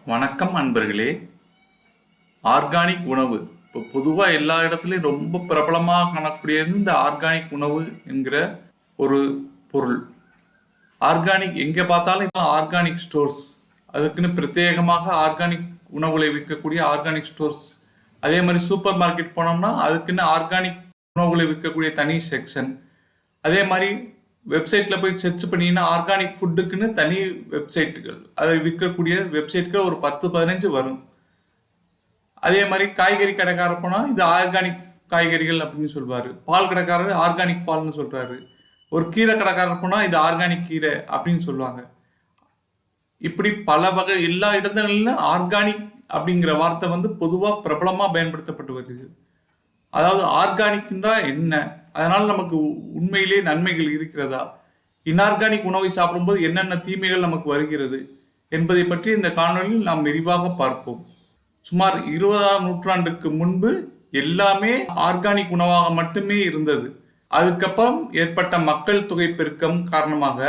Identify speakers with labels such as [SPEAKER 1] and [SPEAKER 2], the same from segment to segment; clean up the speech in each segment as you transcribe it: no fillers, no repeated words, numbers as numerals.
[SPEAKER 1] வணக்கம் அன்பர்களே. ஆர்கானிக் உணவு இப்போ பொதுவாக எல்லா இடத்துலையும் ரொம்ப பிரபலமாக காணக்கூடியது இந்த ஆர்கானிக் உணவு என்கிற ஒரு பொருள். ஆர்கானிக் எங்கே பார்த்தாலும் ஆர்கானிக் ஸ்டோர்ஸ், அதுக்குன்னு பிரத்யேகமாக ஆர்கானிக் உணவுகளை விற்கக்கூடிய ஆர்கானிக் ஸ்டோர்ஸ். அதே மாதிரி சூப்பர் மார்க்கெட் போனோம்னா அதுக்குன்னு ஆர்கானிக் உணவுகளை விற்கக்கூடிய தனி செக்ஷன். அதே மாதிரி வெப்சைட்டில் போய் சர்ச் பண்ணிங்கன்னா ஆர்கானிக் ஃபுட்டுக்குன்னு தனி வெப்சைட்டுகள், அதை விற்கக்கூடிய வெப்சைட்கள் ஒரு 10-15 வரும். அதே மாதிரி காய்கறி கடைக்காரர் போனால் இது ஆர்கானிக் காய்கறிகள் அப்படின்னு சொல்வார். பால் கடைக்காரர் ஆர்கானிக் பால்னு சொல்கிறாரு. ஒரு கீரை கடைக்காரர் போனால் இது ஆர்கானிக் கீரை அப்படின்னு சொல்லுவாங்க. இப்படி பல வகை எல்லா இடங்களிலும் ஆர்கானிக் அப்படிங்கிற வார்த்தை பொதுவாக பிரபலமாக பயன்படுத்தப்பட்டு வருது. அதாவது ஆர்கானிக்ன்றா என்ன, அதனால் நமக்கு உண்மையிலே நன்மைகள் இருக்கிறதா, இன்ஆர்கானிக் உணவை சாப்பிடும்போது என்னென்ன தீமைகள் நமக்கு வருகிறது என்பதை பற்றி இந்த காணொலியில் நாம் விரிவாக பார்ப்போம். சுமார் 20ஆம் நூற்றாண்டுக்கு முன்பு எல்லாமே ஆர்கானிக் உணவாக மட்டுமே இருந்தது. அதுக்கப்புறம் ஏற்பட்ட மக்கள் தொகை பெருக்கம் காரணமாக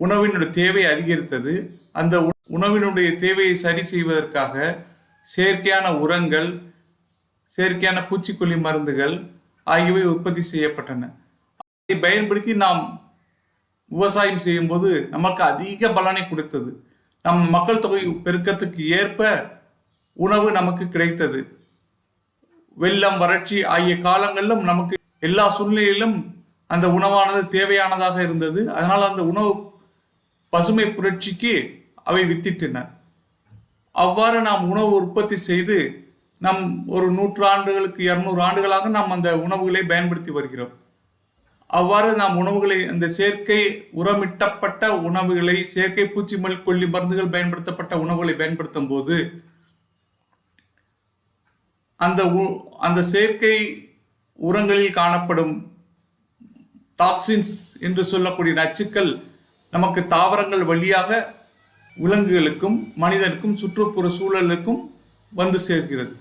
[SPEAKER 1] உணவினுடைய தேவை அதிகரித்தது. அந்த உணவினுடைய தேவையை சரி செய்வதற்காக செயற்கையான உரங்கள், செயற்கையான பூச்சிக்கொல்லி மருந்துகள் ஆகியவை உற்பத்தி செய்யப்பட்டன. அதை பயன்படுத்தி நாம் விவசாயம் செய்யும்போது நமக்கு அதிக பலனை கொடுத்தது. நம் மக்கள் தொகை பெருக்கத்துக்கு ஏற்ப உணவு நமக்கு கிடைத்தது. வெள்ளம், வறட்சி ஆகிய காலங்களிலும் நமக்கு எல்லா சூழ்நிலையிலும் அந்த உணவானது தேவையானதாக இருந்தது. அதனால் அந்த உணவு பசுமை புரட்சிக்கு அவை வித்திட்டன. அவ்வாறு நாம் உணவு உற்பத்தி செய்து நம் ஒரு 100 ஆண்டுகளுக்கு 200 ஆண்டுகளாக நாம் அந்த உணவுகளை பயன்படுத்தி வருகிறோம். அவ்வாறு நாம் உணவுகளை, அந்த செயற்கை உரமிட்டப்பட்ட உணவுகளை, செயற்கை கொல்லி மருந்துகள் பயன்படுத்தப்பட்ட உணவுகளை பயன்படுத்தும் போது அந்த செயற்கை உரங்களில் காணப்படும் டாக்சின்ஸ் என்று சொல்லக்கூடிய நச்சுக்கள் நமக்கு தாவரங்கள் வழியாக விலங்குகளுக்கும் மனிதனுக்கும் சுற்றுப்புற சூழலுக்கும் வந்து சேர்க்கிறது.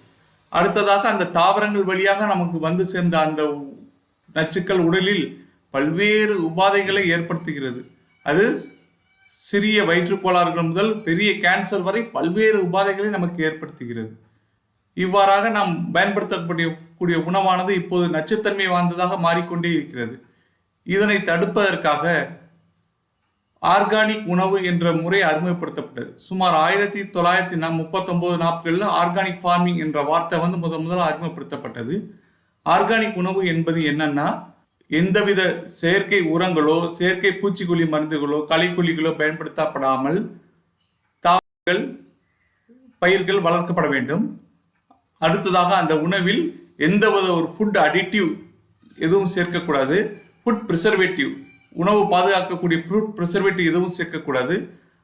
[SPEAKER 1] அடுத்ததாக அந்த தாவரங்கள் வழியாக நமக்கு வந்து சேர்ந்த அந்த நச்சுக்கள் உடலில் பல்வேறு உபாதைகளை ஏற்படுத்துகிறது. அது சிறிய வயிற்றுக்கோளாறுகள் முதல் பெரிய கேன்சர் வரை பல்வேறு உபாதைகளை நமக்கு ஏற்படுத்துகிறது. இவ்வாறாக நாம் பயன்படுத்தக்கூடிய உணவானது இப்போது நச்சுத்தன்மை வாய்ந்ததாக மாறிக்கொண்டே இருக்கிறது. இதனை தடுப்பதற்காக ஆர்கானிக் உணவு என்ற முறை அறிமுகப்படுத்தப்பட்டது. சுமார் 1939-40களில் ஆர்கானிக் ஃபார்மிங் என்ற வார்த்தை முதல் அறிமுகப்படுத்தப்பட்டது. ஆர்கானிக் உணவு என்பது என்னன்னா, எந்தவித செயற்கை உரங்களோ, செயற்கை பூச்சிக்கொல்லி மருந்துகளோ, களைக்கொல்லிகளோ பயன்படுத்தப்படாமல் தாவரங்கள், பயிர்கள் வளர்க்கப்பட வேண்டும். அடுத்ததாக அந்த உணவில் எந்தவித ஒரு ஃபுட் அடிட்டிவ் எதுவும் சேர்க்கக்கூடாது. ஃபுட் ப்ரிசர்வேட்டிவ், உணவு பாதுகாக்கக்கூடிய ஃபுட் ப்ரிசர்வேட்டிவ் எதுவும் சேர்க்கக்கூடாது.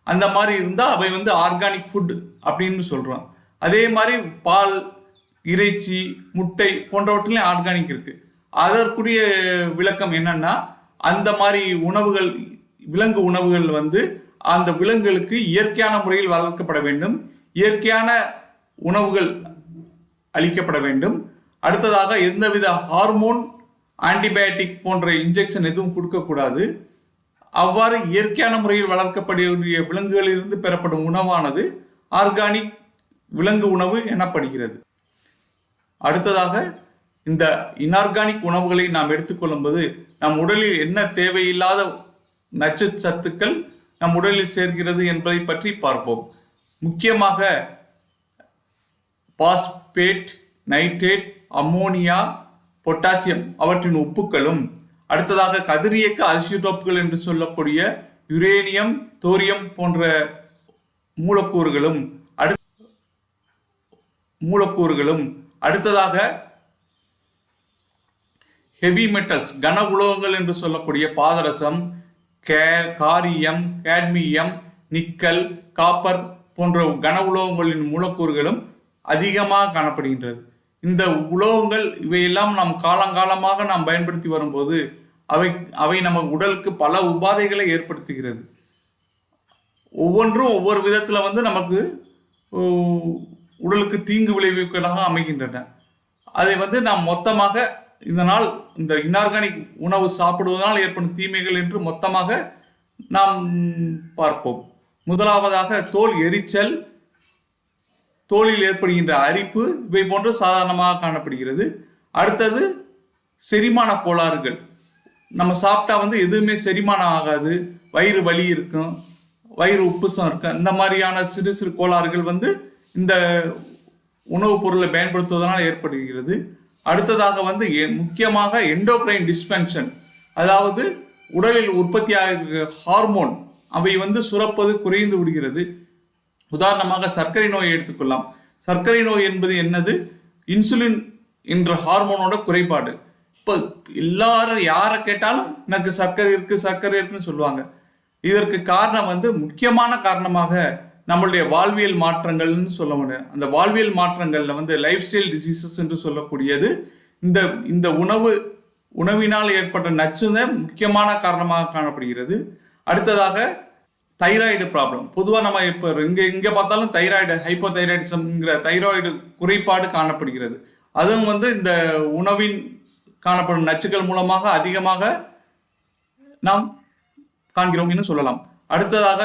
[SPEAKER 1] அந்த மாதிரி இருந்தால் அவை ஆர்கானிக் ஃபுட் அப்படின்னு சொல்கிறோம். அதே மாதிரி பால், இறைச்சி, முட்டை போன்றவற்றிலையும் ஆர்கானிக் இருக்குது. அதற்குரிய விளக்கம் என்னன்னா, அந்த மாதிரி உணவுகள், விலங்கு உணவுகள் அந்த விலங்குகளுக்கு இயற்கையான முறையில் வளர்க்கப்பட வேண்டும். இயற்கையான உணவுகள் அளிக்கப்பட வேண்டும். அடுத்ததாக எந்தவித ஹார்மோன், ஆன்டிபயோட்டிக் போன்ற இன்ஜெக்ஷன் எதுவும் கொடுக்கக்கூடாது. அவ்வாறு இயற்கையான முறையில் வளர்க்கப்படக்கூடிய விலங்குகளிலிருந்து பெறப்படும் உணவானது ஆர்கானிக் விலங்கு உணவு எனப்படுகிறது. அடுத்ததாக இந்த இன்ஆர்கானிக் உணவுகளை நாம் எடுத்துக்கொள்ளும் போது நம் உடலில் என்ன தேவையில்லாத நச்சு சத்துக்கள் நம் உடலில் சேர்க்கிறது என்பதை பற்றி பார்ப்போம். முக்கியமாக பாஸ்பேட், நைட்ரேட், அம்மோனியா, பொட்டாசியம் அவற்றின் உப்புக்களும், அடுத்ததாக கதிரியக்க ஐசோடோப்புகள் என்று சொல்லக்கூடிய யுரேனியம், தோரியம் போன்ற மூலக்கூறுகளும், அடுத்ததாக ஹெவி மெட்டல்ஸ், கன உலோகங்கள் என்று சொல்லக்கூடிய பாதரசம், காரியம், கேட்மியம், நிக்கல், காப்பர் போன்ற கன உலோகங்களின் மூலக்கூறுகளும் அதிகமாக காணப்படுகின்றது. இந்த உலோகங்கள் இவையெல்லாம் நாம் காலங்காலமாக நாம் பயன்படுத்தி வரும்போது அவை நம்ம உடலுக்கு பல உபாதைகளை ஏற்படுத்துகிறது. ஒவ்வொன்றும் ஒவ்வொரு விதத்தில் நமக்கு உடலுக்கு தீங்கு விளைவிப்பதாக அமைகின்றன. அதை நாம் மொத்தமாக இந்த இன்ஆர்கானிக் உணவு சாப்பிடுவதனால் ஏற்படும் தீமைகள் என்று மொத்தமாக நாம் பார்ப்போம். முதலாவதாக தோல் எரிச்சல், தோலில் ஏற்படுகின்ற அரிப்பு இவை போன்று சாதாரணமாக காணப்படுகிறது. அடுத்தது செரிமான கோளாறுகள். நம்ம சாப்பிட்டா எதுவுமே செரிமானம் ஆகாது, வயிறு வலி இருக்கும், வயிறு உப்புசம் இருக்கும். இந்த மாதிரியான சிறு சிறு கோளாறுகள் இந்த உணவுப் பொருளை பயன்படுத்துவதனால் ஏற்படுகிறது. அடுத்ததாக முக்கியமாக எண்டோக்ரைன் டிஸ்பங்க்ஷன், அதாவது உடலில் உற்பத்தியாகிற ஹார்மோன் அவை சுரப்பது குறைந்து விடுகிறது. உதாரணமாக சர்க்கரை நோயை எடுத்துக்கொள்ளலாம். சர்க்கரை நோய் என்பது என்னது? இன்சுலின் என்ற ஹார்மோனோட குறைபாடு. இப்போ எல்லாரும் யாரை கேட்டாலும் எனக்கு சர்க்கரை இருக்குன்னு சொல்லுவாங்க. இதற்கு காரணம் முக்கியமான காரணமாக நம்மளுடைய வாழ்வியல் மாற்றங்கள்னு சொல்ல முடியும். அந்த வாழ்வியல் மாற்றங்கள்ல லைஃப் ஸ்டைல் டிசீசஸ் என்று சொல்லக்கூடியது இந்த உணவினால் ஏற்பட்ட நச்சு முக்கியமான காரணமாக காணப்படுகிறது. அடுத்ததாக தைராய்டு ப்ராப்ளம். பொதுவாக நம்ம இப்போ இங்கே பார்த்தாலும் தைராய்டு, ஹைப்போதைராய்டிசம்ங்கிற தைராய்டு குறைபாடு காணப்படுகிறது. அதுவும் இந்த உணவின் காணப்படும் நச்சுக்கள் மூலமாக அதிகமாக நாம் காண்கிறோம் என்று சொல்லலாம். அடுத்ததாக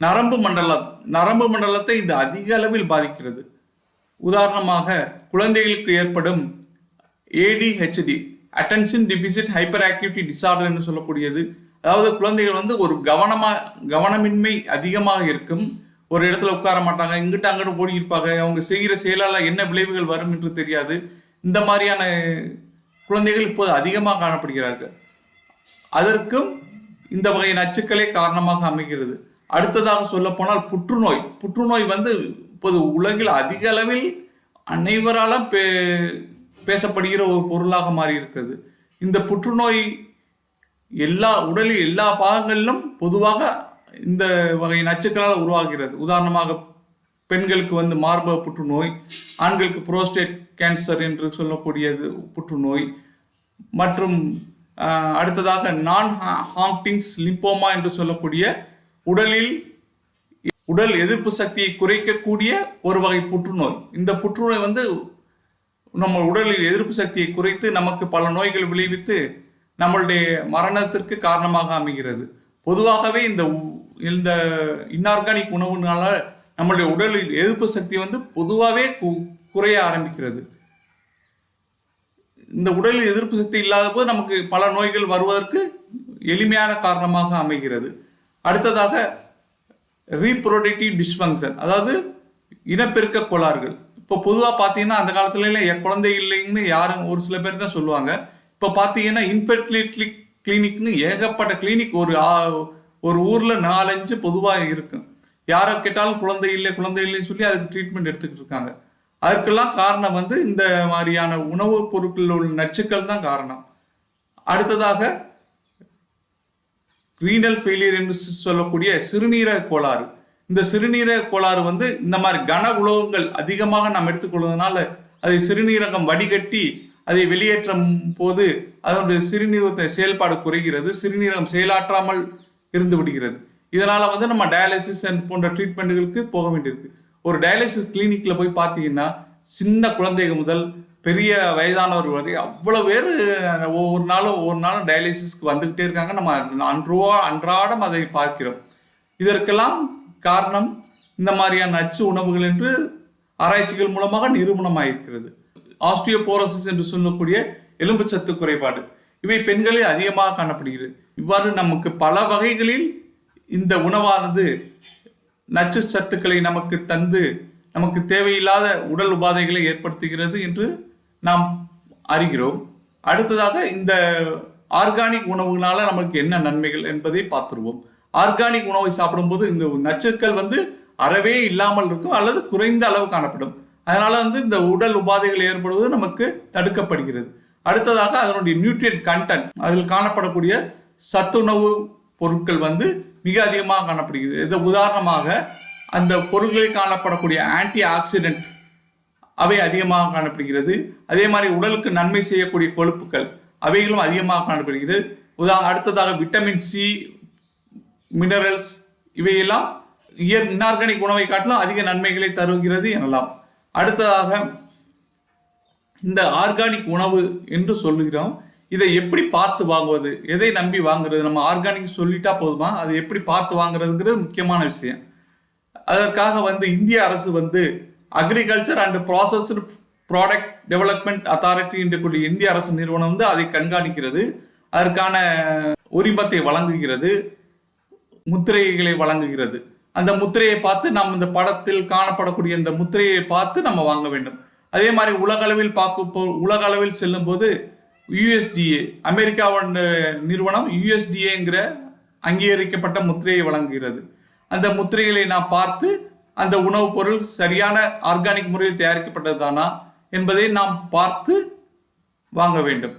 [SPEAKER 1] நரம்பு மண்டலத்தை இது அதிக அளவில் பாதிக்கிறது. உதாரணமாக குழந்தைகளுக்கு ஏற்படும் ADHD, attention deficit hyper activity disorder என்று சொல்லக்கூடியது. அதாவது குழந்தைகள் ஒரு கவனமின்மை அதிகமாக இருக்கும். ஒரு இடத்துல உட்கார மாட்டாங்க, இங்கிட்ட அங்கிட்ட ஓடி இருப்பாங்க. அவங்க செய்கிற செயலால் என்ன விளைவுகள் வரும் என்று தெரியாது. இந்த மாதிரியான குழந்தைகள் இப்போது அதிகமாக காணப்படுகிறார்கள். அதற்கும் இந்த வகை நச்சுக்களே காரணமாக அமைகிறது. அடுத்ததாக சொல்ல போனால் புற்றுநோய். புற்றுநோய் இப்போது உலகில் அதிக அளவில் அனைவராலும் பேசப்படுகிற ஒரு பொருளாக மாறி இருக்கிறது. இந்த புற்றுநோய் உடலில் எல்லா பாகங்களிலும் பொதுவாக இந்த வகை நச்சுக்களால் உருவாகிறது. உதாரணமாக பெண்களுக்கு மார்பக புற்றுநோய், ஆண்களுக்கு புரோஸ்டேட் கேன்சர் என்று சொல்லக்கூடியது புற்றுநோய், மற்றும் அடுத்ததாக நான் ஹாங்டிங்ஸ் லிம்போமா என்று சொல்லக்கூடிய உடல் எதிர்ப்பு சக்தியை குறைக்கக்கூடிய ஒரு வகை புற்றுநோய். இந்த புற்றுநோய் நம்ம உடலில் எதிர்ப்பு சக்தியை குறைத்து நமக்கு பல நோய்கள் விளைவித்து நம்மளுடைய மரணத்திற்கு காரணமாக அமைகிறது. பொதுவாகவே இந்த இன்ஆர்கானிக் உணவுனால நம்மளுடைய உடலில் எதிர்ப்பு சக்தி பொதுவாகவே குறைய ஆரம்பிக்கிறது. இந்த உடலில் எதிர்ப்பு சக்தி இல்லாத போது நமக்கு பல நோய்கள் வருவதற்கு எளிமையான காரணமாக அமைகிறது. அடுத்ததாக ரீப்ரொடக்டிவ் டிஸ்ஃபங்க்ஷன், அதாவது இனப்பெருக்க கோளாறுகள். இப்போ பொதுவாக பார்த்தீங்கன்னா அந்த காலத்துல குழந்தை இல்லைன்னு யாரும் ஒரு சில பேர் தான் சொல்லுவாங்க. இப்போ பார்த்தீங்கன்னா இன்ஃபெர்டிலிட்டி கிளினிக்னு ஏகப்பட்ட கிளினிக் ஒரு ஊரில் 4-5 பொதுவாக இருக்கும். யாரை கேட்டாலும் குழந்தை இல்லைன்னு சொல்லி அதுக்கு ட்ரீட்மெண்ட் எடுத்துக்கிட்டு இருக்காங்க. அதற்கெல்லாம் காரணம் இந்த மாதிரியான உணவுப் பொருட்களில் உள்ள நச்சுக்கள் தான் காரணம். அடுத்ததாக ரீனல் ஃபெயிலியர் என்று சொல்லக்கூடிய சிறுநீரக கோளாறு. இந்த சிறுநீரக கோளாறு இந்த மாதிரி கன உலோகங்கள் அதிகமாக நாம் எடுத்துக்கொள்வதனால அதை சிறுநீரகம் வடிகட்டி அதை வெளியேற்றும் போது அதனுடைய சிறுநீரகத்தை செயல்பாடு குறைகிறது, சிறுநீரகம் செயலாற்றாமல் இருந்து விடுகிறது. இதனால நம்ம டயாலிசிஸ் போன்ற ட்ரீட்மெண்ட்டுகளுக்கு போக வேண்டியிருக்கு. ஒரு டயாலிசிஸ் கிளினிக்ல போய் பார்த்தீங்கன்னா சின்ன குழந்தைகள் முதல் பெரிய வயதானவர் வரை அவ்வளவு பேர் ஒவ்வொரு நாளும் டயாலிசிஸ்க்கு வந்துகிட்டே இருக்காங்க. நம்ம அன்றாடம் அதை பார்க்கிறோம். இதற்கெல்லாம் காரணம் இந்த மாதிரியான நச்சு உணவுகள் என்று ஆராய்ச்சிகள் மூலமாக நிரூபணமாயிருக்கிறது. ஆஸ்டியோபோரோசிஸ் என்று சொல்லக்கூடிய எலும்புச்சத்து குறைபாடு, இவை பெண்களில் அதிகமாக காணப்படுகிறது. இவ்வாறு நமக்கு பல வகைகளில் இந்த உணவானது நச்சு சத்துக்களை நமக்கு தந்து நமக்கு தேவையில்லாத உடல் உபாதைகளை ஏற்படுத்துகிறது என்று நாம் அறிகிறோம். அடுத்ததாக இந்த ஆர்கானிக் உணவுகளால நமக்கு என்ன நன்மைகள் என்பதை பார்த்துருவோம். ஆர்கானிக் உணவை சாப்பிடும்போது இந்த நச்சுக்கள் அறவே இல்லாமல் இருக்கும் அல்லது குறைந்த அளவு காணப்படும். அதனால இந்த உடல் உபாதைகள் ஏற்படுவது நமக்கு தடுக்கப்படுகிறது. அடுத்ததாக அதனுடைய நியூட்ரியன்ட் கண்டென்ட், அதில் காணப்படக்கூடிய சத்துணவு பொருட்கள் மிக அதிகமாக காணப்படுகிறது. இது உதாரணமாக அந்த பொருட்களில் காணப்படக்கூடிய ஆன்டி ஆக்சிடென்ட் அவை அதிகமாக காணப்படுகிறது. அதே மாதிரி உடலுக்கு நன்மை செய்யக்கூடிய கொழுப்புகள் அவைகளும் அதிகமாக காணப்படுகிறது. அடுத்ததாக விட்டமின் சி, மினரல்ஸ் இவையெல்லாம் இன்ஆர்கானிக் உணவை காட்டிலும் அதிக நன்மைகளை தருகிறது எனலாம். அடுத்ததாக இந்த ஆர்கானிக் உணவு என்று சொல்லுகிறோம். இதை எப்படி பார்த்து வாங்குவது, எதை நம்பி வாங்குறது? நம்ம ஆர்கானிக் சொல்லிட்டா போதுமா? அது எப்படி பார்த்து வாங்குறதுங்கிறது முக்கியமான விஷயம். அதற்காக இந்திய அரசு agriculture and processed product development authority என்று கூடிய இந்திய அரசு நிறுவனம் அதை கண்காணிக்கிறது, அதற்கான உரிமத்தை வழங்குகிறது, முத்திரைகளை வழங்குகிறது. அந்த முத்திரையை பார்த்து நம்ம இந்த படத்தில் காணப்படக்கூடிய இந்த முத்திரையை பார்த்து நம்ம வாங்க வேண்டும். அதே மாதிரி உலக அளவில் செல்லும் போது யுஎஸ்டிஏ, அமெரிக்காவின் நிறுவனம் யுஎஸ்டிஏங்கிற அங்கீகரிக்கப்பட்ட முத்திரையை வழங்குகிறது. அந்த முத்திரைகளை நாம் பார்த்து அந்த உணவுப் பொருள் சரியான ஆர்கானிக் முறையில் தயாரிக்கப்பட்டதுதானா என்பதை நாம் பார்த்து வாங்க வேண்டும்.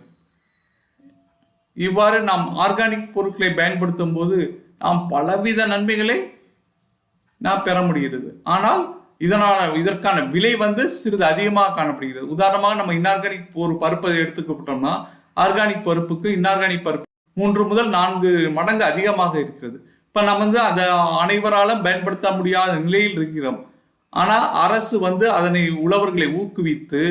[SPEAKER 1] இவ்வாறு நாம் ஆர்கானிக் பொருட்களை பயன்படுத்தும் போது நாம் பலவித நன்மைகளை நாம் பெற முடிகிறது. ஆனால் இதற்கான விலை சிறிது அதிகமாக காணப்படுகிறது. உதாரணமாக நம்ம இன்ஆர்கானிக் ஒரு பருப்பை எடுத்துக்கிட்டோம்னா ஆர்கானிக் பருப்புக்கு இன்ஆர்கானிக் பருப்பு 3 முதல் 4 மடங்கு அதிகமாக இருக்கிறது. இப்ப நம்ம அதை அனைவராலும் பயன்படுத்த முடியாத நிலையில் இருக்கிறோம். ஆனா அரசு அதனை உழவர்களை ஊக்குவித்து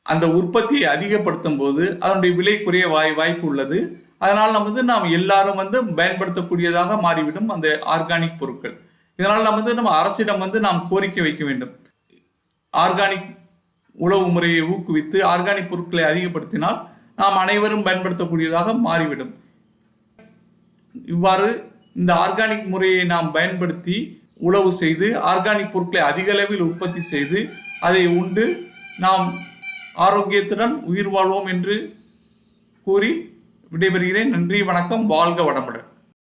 [SPEAKER 1] அந்த உற்பத்தியை அதிகப்படுத்தும் போது அதனுடைய விலை குறைய வாய்ப்பு உள்ளது. அதனால் நாம் எல்லாரும் பயன்படுத்தக்கூடியதாக மாறிவிடும் அந்த ஆர்கானிக் பொருட்கள். இதனால் நம்ம அரசிடம் நாம் கோரிக்கை வைக்க வேண்டும். ஆர்கானிக் உழவு முறையை ஊக்குவித்து ஆர்கானிக் பொருட்களை அதிகப்படுத்தினால் நாம் அனைவரும் பயன்படுத்தக்கூடியதாக மாறிவிடும். இவ்வாறு இந்த ஆர்கானிக் முறையை நாம் பயன்படுத்தி உழவு செய்து ஆர்கானிக் பொருட்களை அதிக அளவில் உற்பத்தி செய்து அதை உண்டு நாம் ஆரோக்கியத்துடன் உயிர் வாழ்வோம் என்று கூறி விடைபெறுகிறேன். நன்றி, வணக்கம், வாழ்க வளமுடன்.